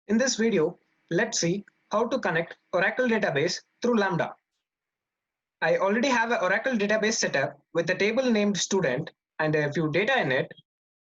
In this video, let's see how to connect Oracle database through Lambda. I already have an Oracle database set up with a table named student and a few data in it.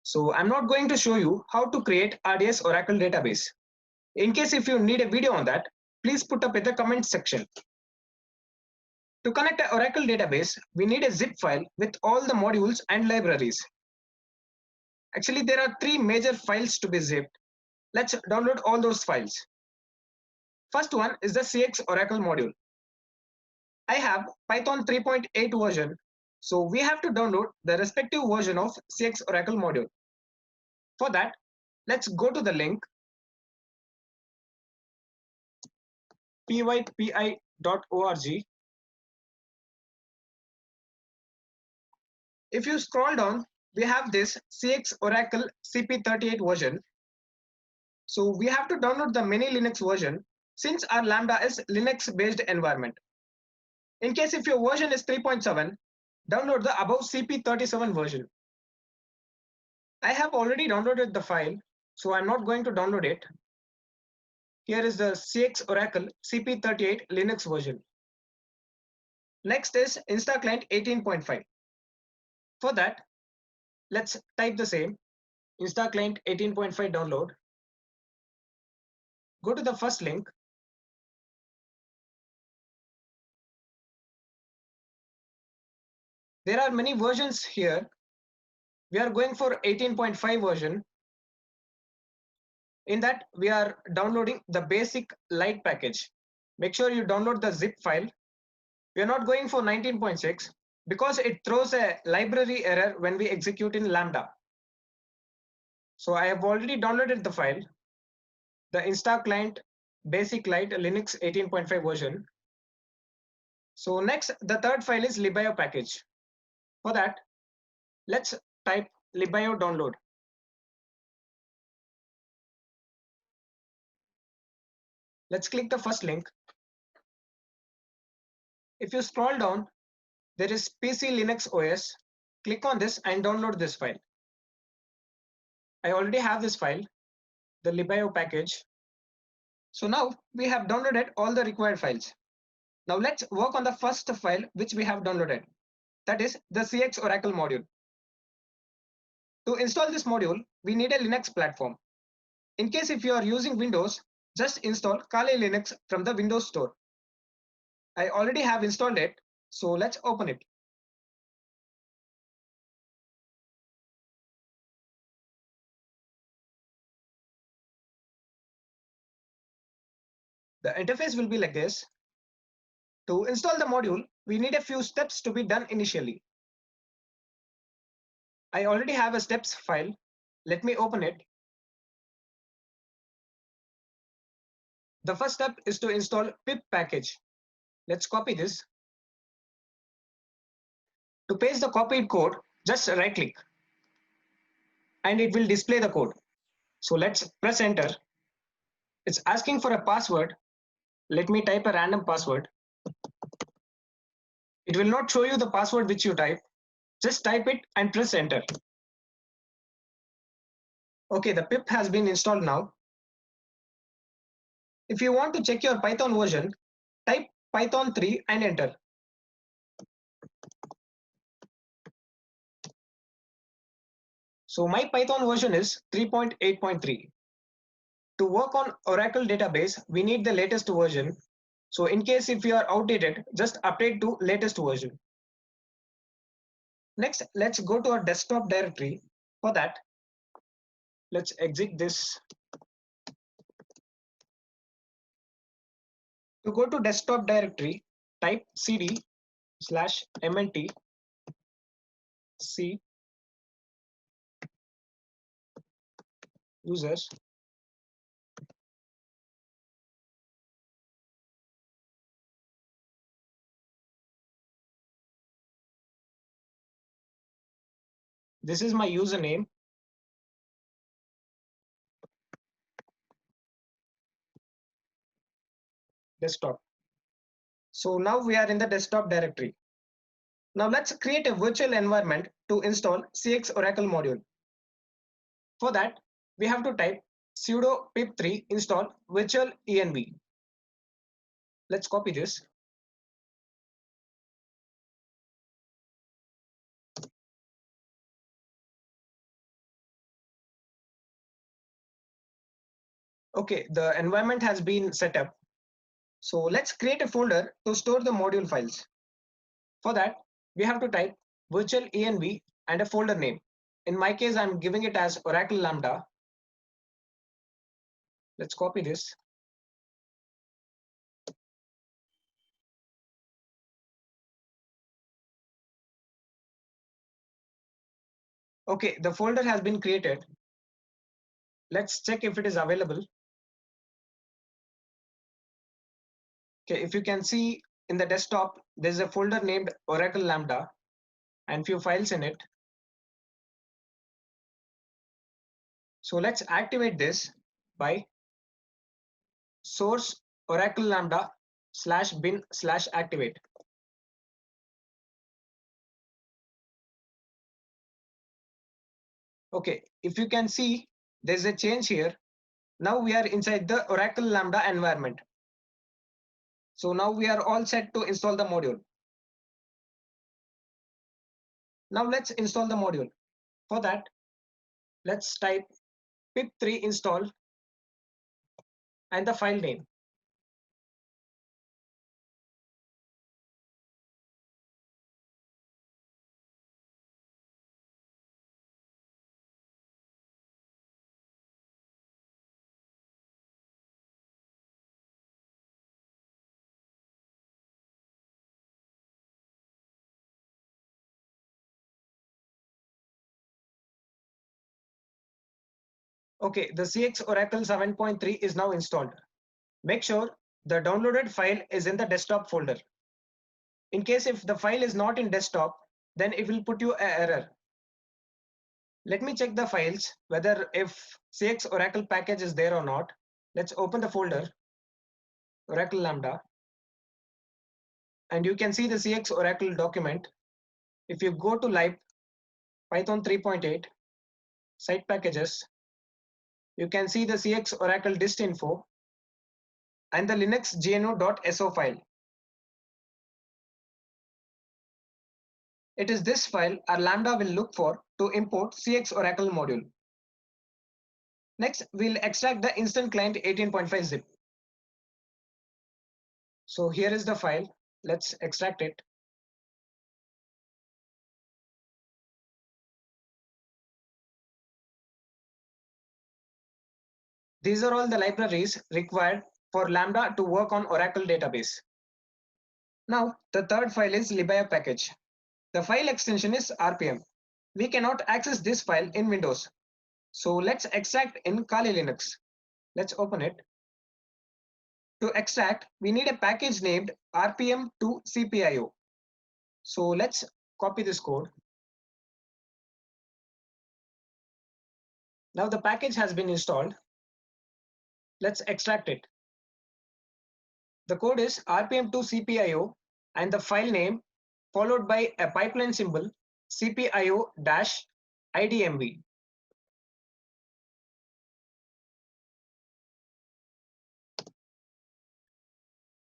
So I'm not going to show you how to create RDS Oracle database. In case if you need a video on that, please put up in the comment section. To connect an Oracle database, we need a zip file with all the modules and libraries. Actually, there are three major files to be zipped. Let's download all those files. First one is the CX Oracle module. I have Python 3.8 version, so we have to download the respective version of CX Oracle module. For that, let's go to the link pypi.org. If you scroll down, we have this CX Oracle CP38 version. So we have to download the mini Linux version since our Lambda is Linux based environment. In case if your version is 3.7, download the above CP37 version. I have already downloaded the file, so I'm not going to download it. Here is the CX Oracle CP38 Linux version. Next is InstaClient 18.5. For that, let's type the same InstaClient 18.5 download. Go to the first link. There are many versions here. We are going for 18.5 version. In that, we are downloading the basic light package. Make sure you download the zip file. We are not going for 19.6 because it throws a library error when we execute in Lambda. So I have already downloaded the file, the InstaClient Basic Light Linux 18.5 version. So next, the third file is libio package. For that, let's type libio download. Let's click the first link. If you scroll down, there is PC Linux OS. Click on this and download this file. I already have this file, the libio package. So now we have downloaded all the required files. Now let's work on the first file which we have downloaded. That is the CX Oracle module. To install this module, we need a Linux platform. In case if you are using Windows, just install Kali Linux from the Windows Store. I already have installed it, so let's open it. The interface will be like this. To install the module, we need a few steps to be done initially. I already have a steps file. Let me open it. The first step is to install pip package. Let's copy this. To paste the copied code, just right click and it will display the code. So let's press enter. It's asking for a password. Let me type a random password. It will not show you the password which you type. Just type it and press enter. Okay, the pip has been installed now. If you want to check your Python version, type Python 3 and enter. So my Python version is 3.8.3. To work on Oracle database, we need the latest version. So in case if you are outdated, just update to latest version. Next, let's go to our desktop directory. For that, let's exit this. To go to desktop directory, type cd/mnt c users. This is my username. Desktop. So now we are in the desktop directory. Now let's create a virtual environment to install CX Oracle module. For that, we have to type sudo pip3 install virtual env. Let's copy this. Okay, the environment has been set up. So let's create a folder to store the module files. For that, we have to type virtual env and a folder name. In my case, I'm giving it as Oracle Lambda. Let's copy this. Okay, the folder has been created. Let's check if it is available. Okay, if you can see in the desktop, there's a folder named Oracle Lambda and few files in it. So let's activate this by source Oracle Lambda /bin/activate. Okay, if you can see, there's a change here. Now we are inside the Oracle Lambda environment. So now we are all set to install the module. Now let's install the module. For that, let's type pip3 install and the file name. Okay, the CX Oracle 7.3 is now installed. Make sure the downloaded file is in the desktop folder. In case if the file is not in desktop, then it will put you an error. Let me check the files, whether if CX Oracle package is there or not. Let's open the folder, Oracle Lambda, and you can see the CX Oracle document. If you go to lib Python 3.8, site packages, you can see the CX Oracle dist info and the Linux gnu.so file. It is this file our Lambda will look for to import CX Oracle module. Next, we'll extract the instant client 18.5 zip. So here is the file. Let's extract it. These are all the libraries required for Lambda to work on Oracle database. Now, the third file is libia package. The file extension is RPM. We cannot access this file in Windows. So let's extract in Kali Linux. Let's open it. To extract, we need a package named rpm2cpio. So let's copy this code. Now the package has been installed. Let's extract it. The code is rpm2cpio and the file name followed by a pipeline symbol cpio-idmv.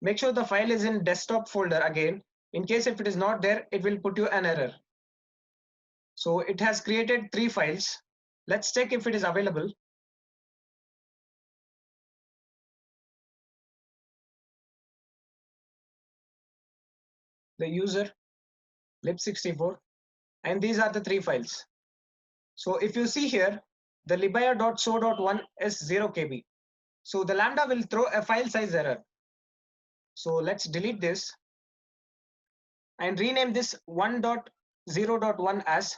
Make sure the file is in desktop folder again. In case if it is not there, it will put you an error. So it has created 3 files. Let's check if it is available. The user, lib64, and these are the 3 files. So if you see here, the libia.so.1 is 0 KB. So the Lambda will throw a file size error. So let's delete this and rename this 1.0.1 as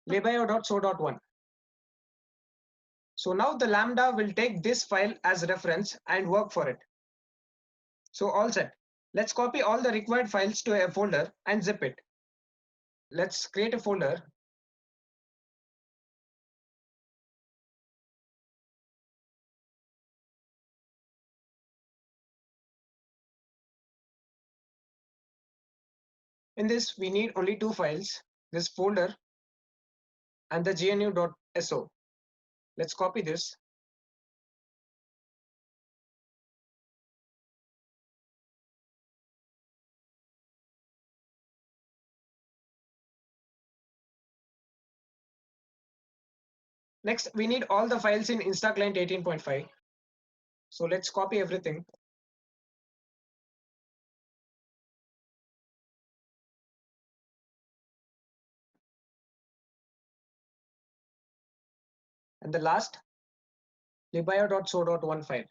libio.so.1. So now the Lambda will take this file as reference and work for it. So all set. Let's copy all the required files to a folder and zip it. Let's create a folder. In this, we need only 2 files, this folder and the gnu.so. Let's copy this. Next, we need all the files in InstaClient 18.5. So let's copy everything. And the last, libio.so.1 file.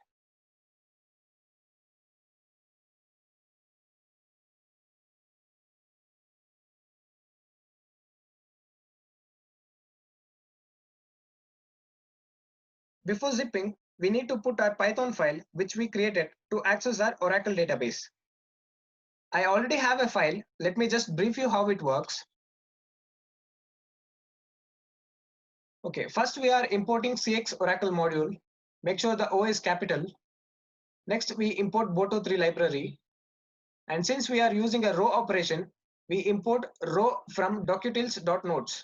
Before zipping, we need to put our Python file, which we created to access our Oracle database. I already have a file. Let me just brief you how it works. Okay, first we are importing CX Oracle module. Make sure the O is capital. Next, we import Boto3 library. And since we are using a row operation, we import row from docutils.nodes.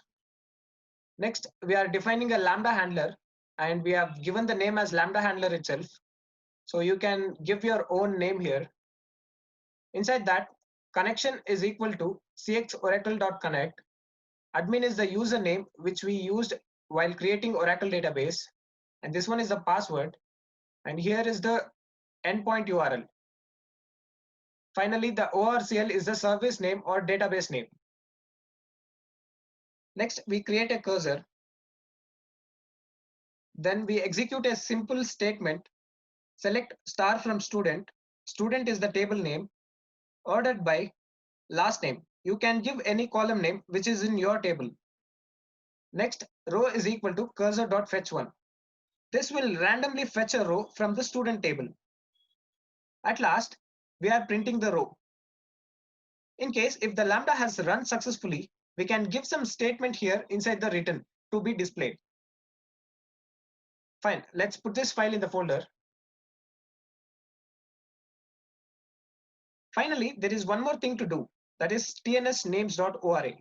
Next, we are defining a Lambda handler, and we have given the name as Lambda handler itself. So you can give your own name here. Inside that, connection is equal to cxoracle.connect. Admin is the username which we used while creating Oracle database. And this one is the password. And here is the endpoint URL. Finally, the ORCL is the service name or database name. Next, we create a cursor. Then we execute a simple statement. Select star from student. Student is the table name. Ordered by last name. You can give any column name which is in your table. Next, row is equal to cursor.fetch1. This will randomly fetch a row from the student table. At last, we are printing the row. In case if the Lambda has run successfully, we can give some statement here inside the return to be displayed. Fine, let's put this file in the folder. Finally, there is one more thing to do, that is tnsnames.ora.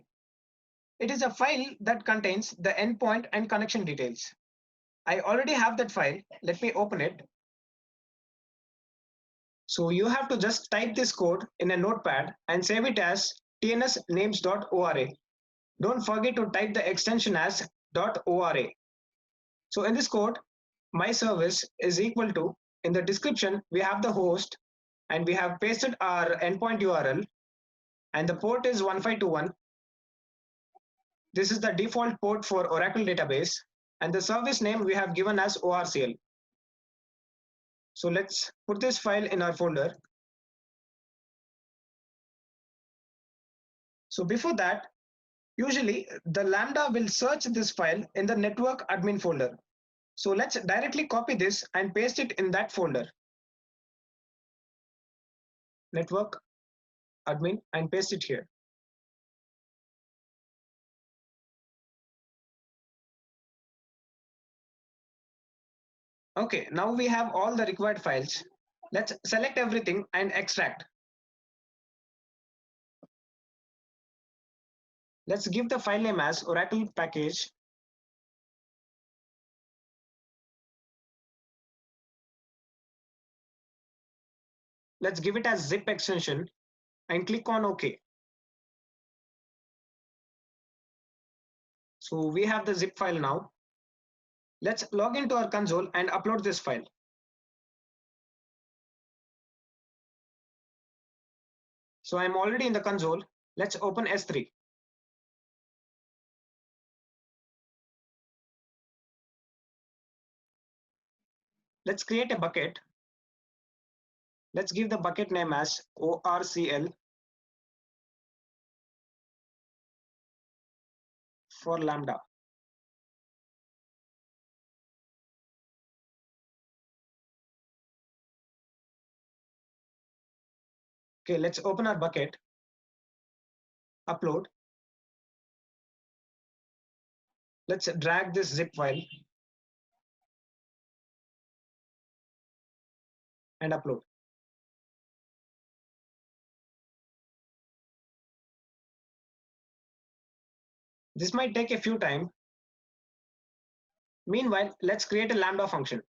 It is a file that contains the endpoint and connection details. I already have that file. Let me open it. So you have to just type this code in a notepad and save it as tnsnames.ora. Don't forget to type the extension as .ora. So in this code, my service is equal to, in the description, we have the host and we have pasted our endpoint URL and the port is 1521. This is the default port for Oracle database and the service name we have given as ORCL. So let's put this file in our folder. So before that, usually the Lambda will search this file in the network admin folder. So let's directly copy this and paste it in that folder. Network admin and paste it here. Okay, now we have all the required files. Let's select everything and extract. Let's give the file name as Oracle package. Let's give it as zip extension and click on OK. So we have the zip file now. Let's log into our console and upload this file. So I'm already in the console. Let's open S3. Let's create a bucket. Let's give the bucket name as ORCL for Lambda. Okay, let's open our bucket, upload. Let's drag this zip file and upload. This might take a few time. Meanwhile, let's create a Lambda function.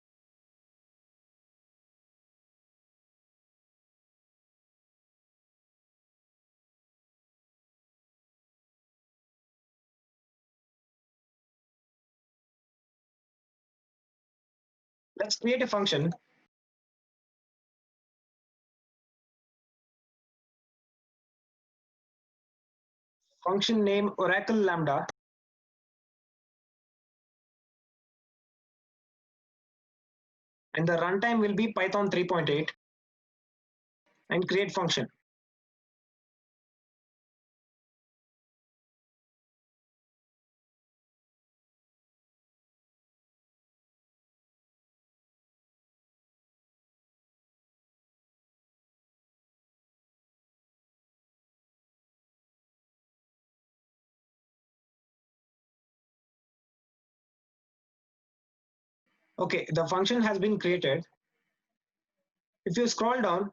Let's create a function. Function name Oracle Lambda. And the runtime will be Python 3.8 and create function. Okay, the function has been created. If you scroll down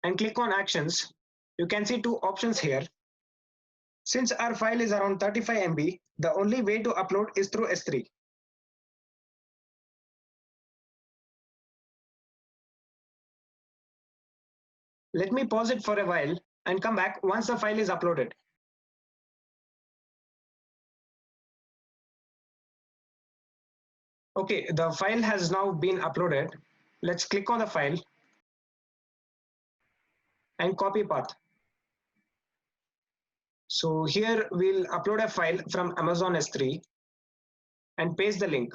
and click on actions, you can see two options here. Since our file is around 35 MB, the only way to upload is through S3. Let me pause it for a while and come back once the file is uploaded. Okay, the file has now been uploaded. Let's click on the file and copy path. So here we'll upload a file from Amazon S3 and paste the link.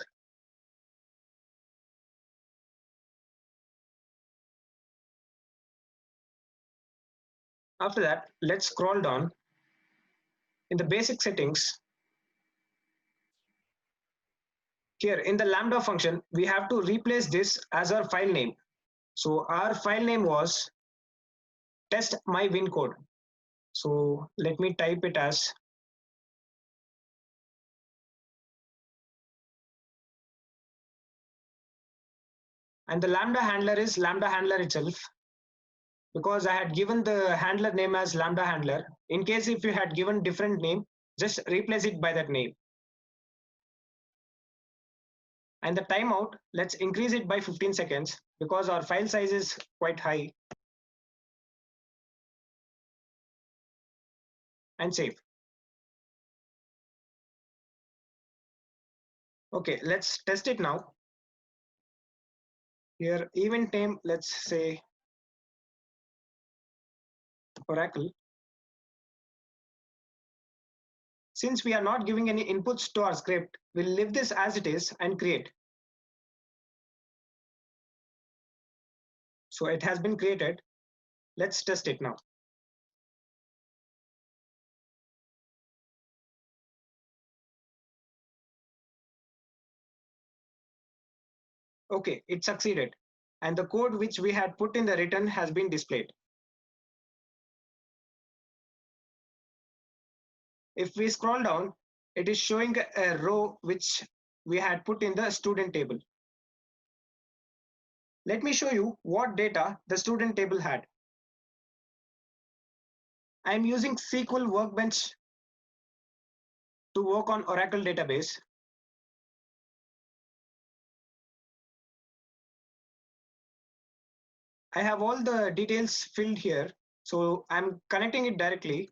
After that, let's scroll down. In the basic settings, here in the Lambda function, we have to replace this as our file name. So our file name was test my win code. So let me type it as and the Lambda handler is Lambda handler itself, because I had given the handler name as Lambda handler. In case if you had given different name, just replace it by that name. And the timeout, let's increase it by 15 seconds because our file size is quite high. And save. Okay, let's test it now. Here, event name, let's say Oracle. Since we are not giving any inputs to our script, we'll leave this as it is and create. So it has been created. Let's test it now. Okay, it succeeded. And the code which we had put in the return has been displayed. If we scroll down, it is showing a row which we had put in the student table. Let me show you what data the student table had. I am using SQL Workbench to work on Oracle database. I have all the details filled here, so I'm connecting it directly.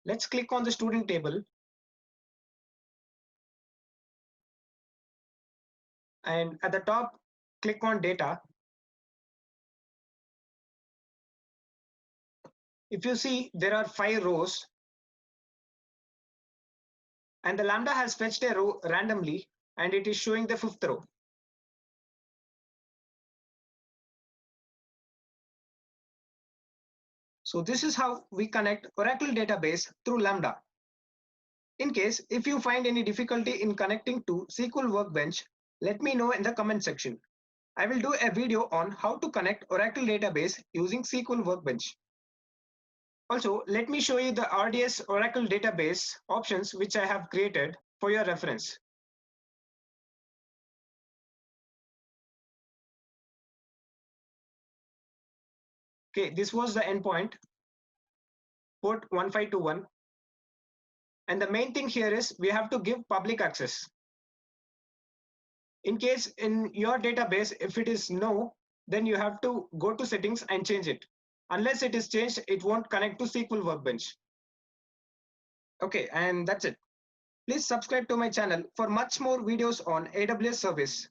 Let's click on the student table. And at the top, click on data. If you see, there are 5 rows. And the Lambda has fetched a row randomly, and it is showing the 5th row. So this is how we connect Oracle database through Lambda. In case if you find any difficulty in connecting to SQL Workbench, let me know in the comment section. I will do a video on how to connect Oracle database using SQL Workbench. Also, let me show you the RDS Oracle database options which I have created for your reference. Okay, this was the endpoint, port 1521. And the main thing here is we have to give public access. In case in your database, if it is no, then you have to go to settings and change it. Unless it is changed, it won't connect to SQL Workbench. Okay, and that's it. Please subscribe to my channel for much more videos on AWS service.